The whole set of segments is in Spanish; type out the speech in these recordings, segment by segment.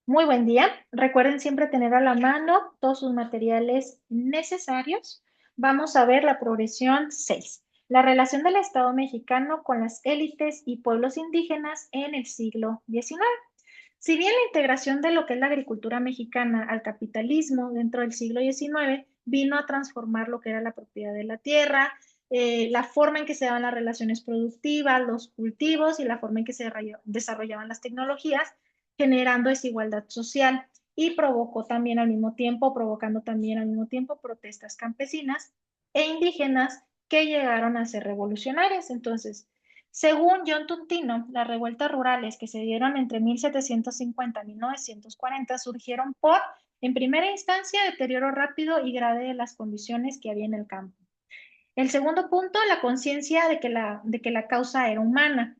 Muy buen día. Recuerden siempre tener a la mano todos sus materiales necesarios. Vamos a ver la progresión 6. La relación del Estado mexicano con las élites y pueblos indígenas en el siglo XIX. Si bien la integración de lo que es la agricultura mexicana al capitalismo dentro del siglo XIX vino a transformar lo que era la propiedad de la tierra, la forma en que se daban las relaciones productivas, los cultivos y la forma en que se desarrollaban las tecnologías, generando desigualdad social y provocando también al mismo tiempo protestas campesinas e indígenas que llegaron a ser revolucionarias. Entonces, según John Tuntino, las revueltas rurales que se dieron entre 1750 y 1940 surgieron por, en primera instancia, deterioro rápido y grave de las condiciones que había en el campo. El segundo punto, la conciencia de que la causa era humana,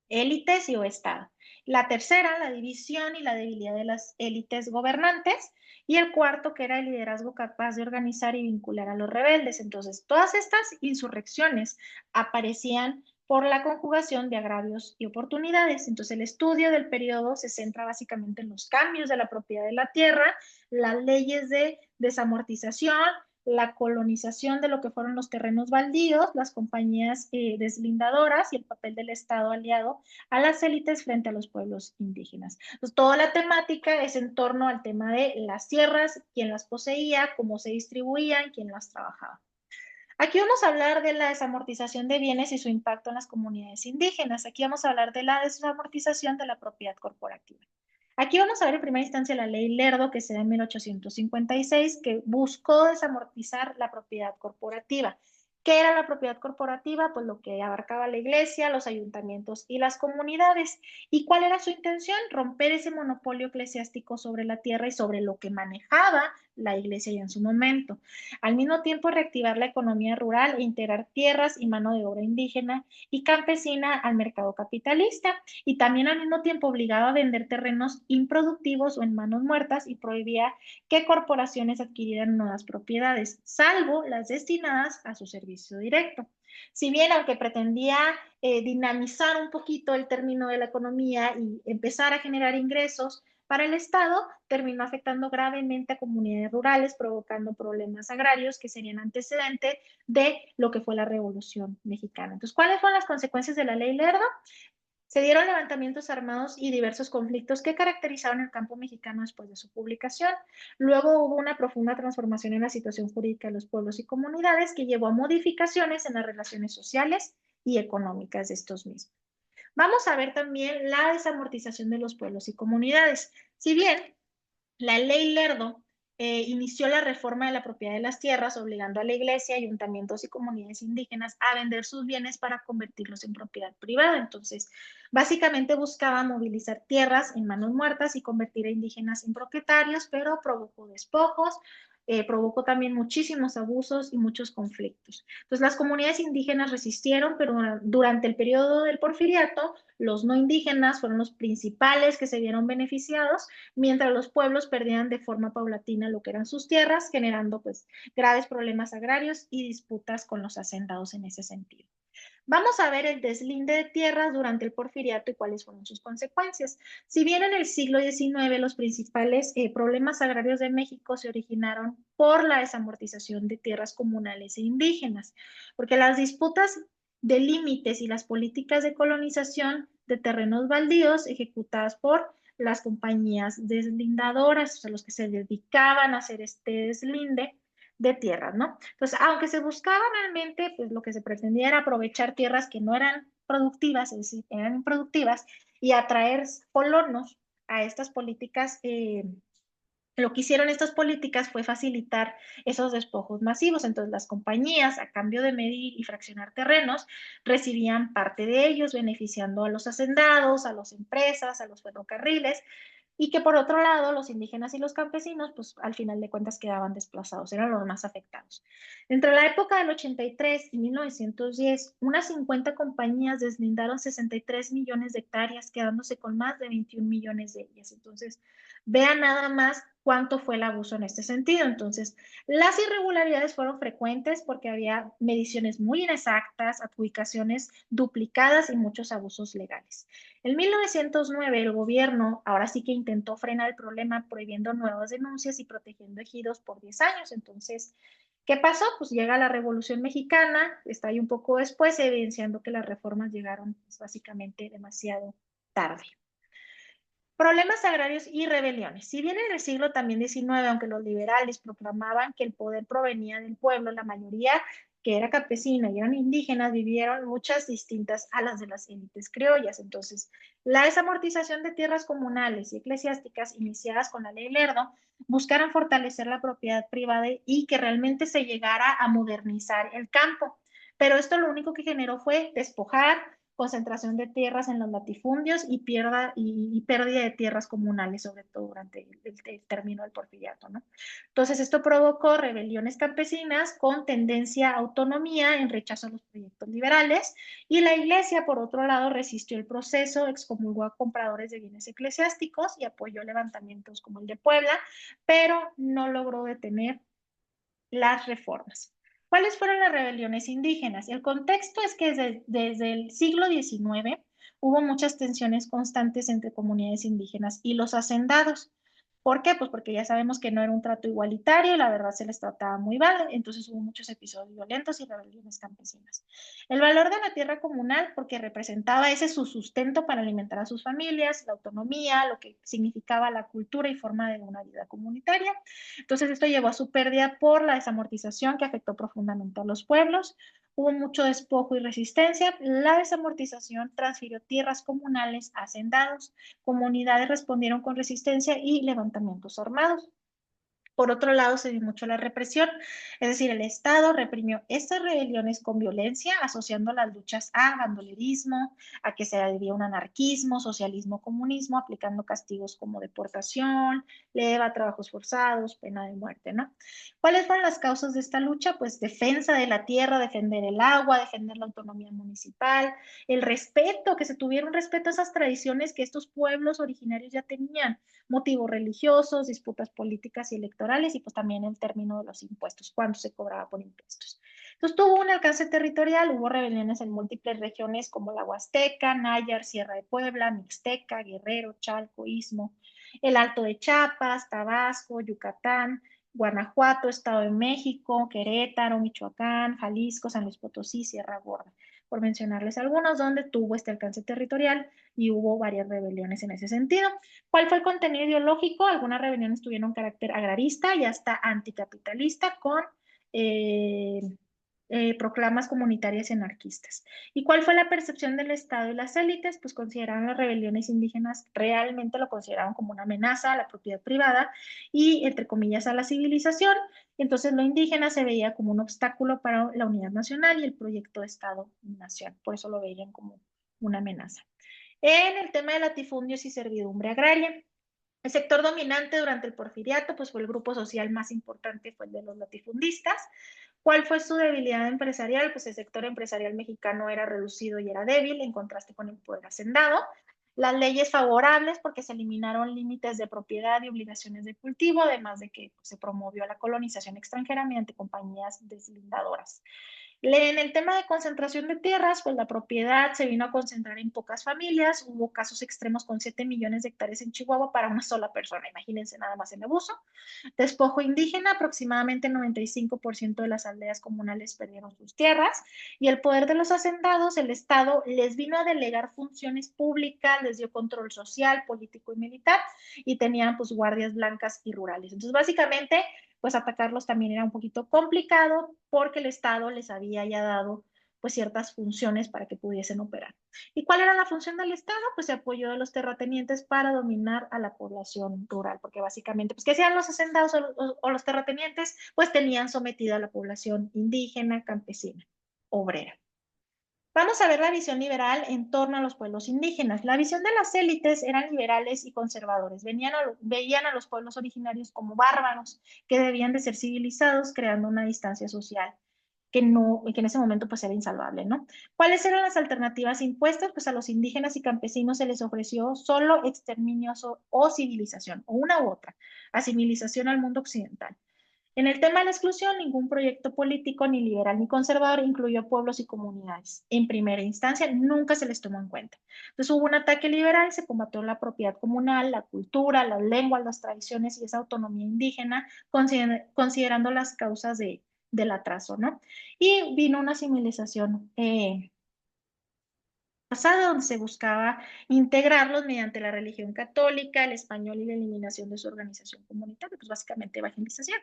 élites y o Estado. La tercera, la división y la debilidad de las élites gobernantes. Y el cuarto, que era el liderazgo capaz de organizar y vincular a los rebeldes. Entonces, todas estas insurrecciones aparecían por la conjugación de agravios y oportunidades. Entonces, el estudio del periodo se centra básicamente en los cambios de la propiedad de la tierra, las leyes de desamortización, la colonización de lo que fueron los terrenos baldíos, las compañías deslindadoras y el papel del Estado aliado a las élites frente a los pueblos indígenas. Pues toda la temática es en torno al tema de las tierras, quién las poseía, cómo se distribuían, quién las trabajaba. Aquí vamos a hablar de la desamortización de bienes y su impacto en las comunidades indígenas. Aquí vamos a hablar de la desamortización de la propiedad corporativa. Aquí vamos a ver en primera instancia la ley Lerdo que se da en 1856 que buscó desamortizar la propiedad corporativa. ¿Qué era la propiedad corporativa? Pues lo que abarcaba la iglesia, los ayuntamientos y las comunidades. ¿Y cuál era su intención? Romper ese monopolio eclesiástico sobre la tierra y sobre lo que manejaba la iglesia ya en su momento. Al mismo tiempo, reactivar la economía rural e integrar tierras y mano de obra indígena y campesina al mercado capitalista. Y también al mismo tiempo obligaba a vender terrenos improductivos o en manos muertas y prohibía que corporaciones adquirieran nuevas propiedades, salvo las destinadas a su servicio directo. Si bien, aunque pretendía dinamizar un poquito el término de la economía y empezar a generar ingresos para el Estado, terminó afectando gravemente a comunidades rurales, provocando problemas agrarios que serían antecedente de lo que fue la Revolución Mexicana. Entonces, ¿cuáles fueron las consecuencias de la ley Lerdo? Se dieron levantamientos armados y diversos conflictos que caracterizaron el campo mexicano después de su publicación. Luego hubo una profunda transformación en la situación jurídica de los pueblos y comunidades que llevó a modificaciones en las relaciones sociales y económicas de estos mismos. Vamos a ver también la desamortización de los pueblos y comunidades. Si bien la ley Lerdo inició la reforma de la propiedad de las tierras, obligando a la iglesia, ayuntamientos y comunidades indígenas a vender sus bienes para convertirlos en propiedad privada. Entonces, básicamente buscaba movilizar tierras en manos muertas y convertir a indígenas en propietarios, pero provocó despojos, provocó también muchísimos abusos y muchos conflictos. Entonces, las comunidades indígenas resistieron, pero durante el periodo del porfiriato, los no indígenas fueron los principales que se vieron beneficiados mientras los pueblos perdían de forma paulatina lo que eran sus tierras, generando pues graves problemas agrarios y disputas con los hacendados en ese sentido. Vamos a ver el deslinde de tierras durante el porfiriato y cuáles fueron sus consecuencias. Si bien en el siglo XIX los principales problemas agrarios de México se originaron por la desamortización de tierras comunales e indígenas, porque las disputas de límites y las políticas de colonización de terrenos baldíos ejecutadas por las compañías deslindadoras, o sea, los que se dedicaban a hacer este deslinde de tierras, ¿no? Entonces, aunque se buscaba realmente, pues lo que se pretendía era aprovechar tierras que no eran productivas, es decir, eran improductivas, y atraer colonos a estas políticas. Lo que hicieron estas políticas fue facilitar esos despojos masivos. Entonces, las compañías, a cambio de medir y fraccionar terrenos, recibían parte de ellos, beneficiando a los hacendados, a las empresas, a los ferrocarriles, y que por otro lado los indígenas y los campesinos, pues al final de cuentas quedaban desplazados, eran los más afectados. Entre la época del 83 y 1910, unas 50 compañías deslindaron 63 millones de hectáreas, quedándose con más de 21 millones de ellas. Entonces, vean nada más cuánto fue el abuso en este sentido. Entonces, las irregularidades fueron frecuentes porque había mediciones muy inexactas, adjudicaciones duplicadas y muchos abusos legales. En 1909, el gobierno ahora sí que intentó frenar el problema prohibiendo nuevas denuncias y protegiendo ejidos por 10 años. Entonces, ¿qué pasó? Pues llega la Revolución Mexicana, está ahí un poco después, evidenciando que las reformas llegaron pues, básicamente demasiado tarde. Problemas agrarios y rebeliones. Si bien en el siglo también XIX, aunque los liberales proclamaban que el poder provenía del pueblo, la mayoría que era campesina y eran indígenas vivieron luchas distintas a las de las élites criollas. Entonces, la desamortización de tierras comunales y eclesiásticas iniciadas con la ley Lerdo buscaron fortalecer la propiedad privada y que realmente se llegara a modernizar el campo. Pero esto lo único que generó fue despojar, concentración de tierras en los latifundios y pérdida de tierras comunales, sobre todo durante el término del porfiriato, ¿no? Entonces, esto provocó rebeliones campesinas con tendencia a autonomía en rechazo a los proyectos liberales, y la Iglesia, por otro lado, resistió el proceso, excomulgó a compradores de bienes eclesiásticos y apoyó levantamientos como el de Puebla, pero no logró detener las reformas. ¿Cuáles fueron las rebeliones indígenas? El contexto es que desde el siglo XIX hubo muchas tensiones constantes entre comunidades indígenas y los hacendados. ¿Por qué? Pues porque ya sabemos que no era un trato igualitario y la verdad se les trataba muy mal, entonces hubo muchos episodios violentos y rebeliones campesinas. El valor de la tierra comunal, porque representaba ese su sustento para alimentar a sus familias, la autonomía, lo que significaba la cultura y forma de una vida comunitaria. Entonces esto llevó a su pérdida por la desamortización que afectó profundamente a los pueblos. Hubo mucho despojo y resistencia. La desamortización transfirió tierras comunales a hacendados. Comunidades respondieron con resistencia y levantamientos armados. Por otro lado, se dio mucho la represión, es decir, el Estado reprimió estas rebeliones con violencia, asociando las luchas a bandolerismo, a que se adhería un anarquismo, socialismo, comunismo, aplicando castigos como deportación, leva, trabajos forzados, pena de muerte, ¿no? ¿Cuáles fueron las causas de esta lucha? Pues defensa de la tierra, defender el agua, defender la autonomía municipal, el respeto, que se tuviera un respeto a esas tradiciones que estos pueblos originarios ya tenían, motivos religiosos, disputas políticas y electorales, y pues también el término de los impuestos, cuánto se cobraba por impuestos. Entonces tuvo un alcance territorial, hubo rebeliones en múltiples regiones como la Huasteca, Náyar, Sierra de Puebla, Mixteca, Guerrero, Chalco, Istmo, el Alto de Chiapas, Tabasco, Yucatán, Guanajuato, Estado de México, Querétaro, Michoacán, Jalisco, San Luis Potosí, Sierra Gorda, por mencionarles algunos, donde tuvo este alcance territorial y hubo varias rebeliones en ese sentido. ¿Cuál fue el contenido ideológico? Algunas rebeliones tuvieron carácter agrarista y hasta anticapitalista con eh, proclamas comunitarias y anarquistas. ¿Y cuál fue la percepción del Estado y las élites? Pues consideraron las rebeliones indígenas, realmente lo consideraron como una amenaza a la propiedad privada y, entre comillas, a la civilización. Entonces lo indígena se veía como un obstáculo para la unidad nacional y el proyecto de Estado-nación. Por eso lo veían como una amenaza. En el tema de latifundios y servidumbre agraria, el sector dominante durante el porfiriato, pues fue el grupo social más importante, fue el de los latifundistas. ¿Cuál fue su debilidad empresarial? Pues el sector empresarial mexicano era reducido y era débil en contraste con el poder hacendado. Las leyes favorables porque se eliminaron límites de propiedad y obligaciones de cultivo, además de que pues, se promovió la colonización extranjera mediante compañías deslindadoras. En el tema de concentración de tierras, pues la propiedad se vino a concentrar en pocas familias. Hubo casos extremos con 7 millones de hectáreas en Chihuahua para una sola persona. Imagínense nada más el abuso. Despojo indígena, aproximadamente 95% de las aldeas comunales perdieron sus tierras. Y el poder de los hacendados, el Estado les vino a delegar funciones públicas, les dio control social, político y militar, y tenían pues guardias blancas y rurales. Entonces, básicamente, pues atacarlos también era un poquito complicado porque el Estado les había ya dado pues ciertas funciones para que pudiesen operar. ¿Y cuál era la función del Estado? Pues se apoyó de los terratenientes para dominar a la población rural, porque básicamente, pues, ¿qué hacían los hacendados o los terratenientes? Pues tenían sometida a la población indígena, campesina, obrera. Vamos a ver la visión liberal en torno a los pueblos indígenas. La visión de las élites eran liberales y conservadores. Veían a los pueblos originarios como bárbaros que debían de ser civilizados, creando una distancia social. que en ese momento pues era insalvable, ¿no? ¿Cuáles eran las alternativas impuestas? Pues a los indígenas y campesinos se les ofreció solo exterminio o civilización, o una u otra, asimilización al mundo occidental. En el tema de la exclusión, ningún proyecto político, ni liberal ni conservador, incluyó pueblos y comunidades. En primera instancia, nunca se les tomó en cuenta. Entonces hubo un ataque liberal, se combatió la propiedad comunal, la cultura, las lenguas, las tradiciones y esa autonomía indígena, considerando las causas del atraso, ¿no? Y vino una civilización pasada, donde se buscaba integrarlos mediante la religión católica, el español y la eliminación de su organización comunitaria, pues básicamente evangelización.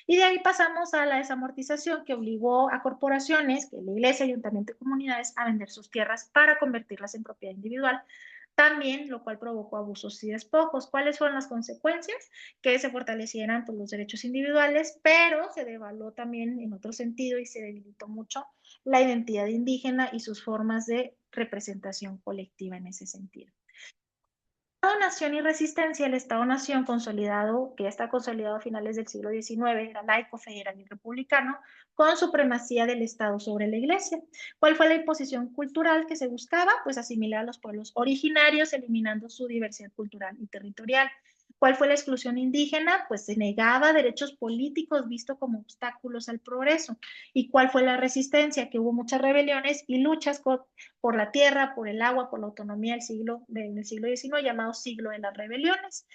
Y de ahí pasamos a la desamortización, que obligó a corporaciones, que la iglesia, ayuntamiento y comunidades, a vender sus tierras para convertirlas en propiedad individual. También, lo cual provocó abusos y despojos. ¿Cuáles fueron las consecuencias? Que se fortalecieran pues, los derechos individuales, pero se devaluó también en otro sentido y se debilitó mucho la identidad indígena y sus formas de representación colectiva en ese sentido. Estado-nación y resistencia, el Estado-nación consolidado, que ya está consolidado a finales del siglo XIX, era laico, federal y republicano, con supremacía del Estado sobre la Iglesia. ¿Cuál fue la imposición cultural que se buscaba? Pues asimilar a los pueblos originarios, eliminando su diversidad cultural y territorial. ¿Cuál fue la exclusión indígena? Pues se negaba derechos políticos vistos como obstáculos al progreso. ¿Y cuál fue la resistencia? Que hubo muchas rebeliones y luchas por la tierra, por el agua, por la autonomía del siglo XIX, llamado siglo de las rebeliones.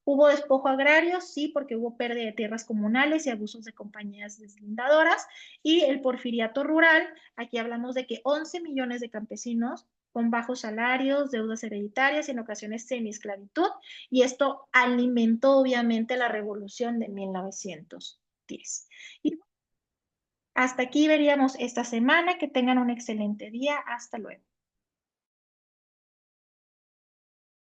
¿Hubo despojo agrario? Sí, porque hubo pérdida de tierras comunales y abusos de compañías deslindadoras. Y el porfiriato rural, aquí hablamos de que 11 millones de campesinos con bajos salarios, deudas hereditarias y en ocasiones semiesclavitud, y esto alimentó obviamente la revolución de 1910. Y hasta aquí veríamos esta semana. Que tengan un excelente día. Hasta luego.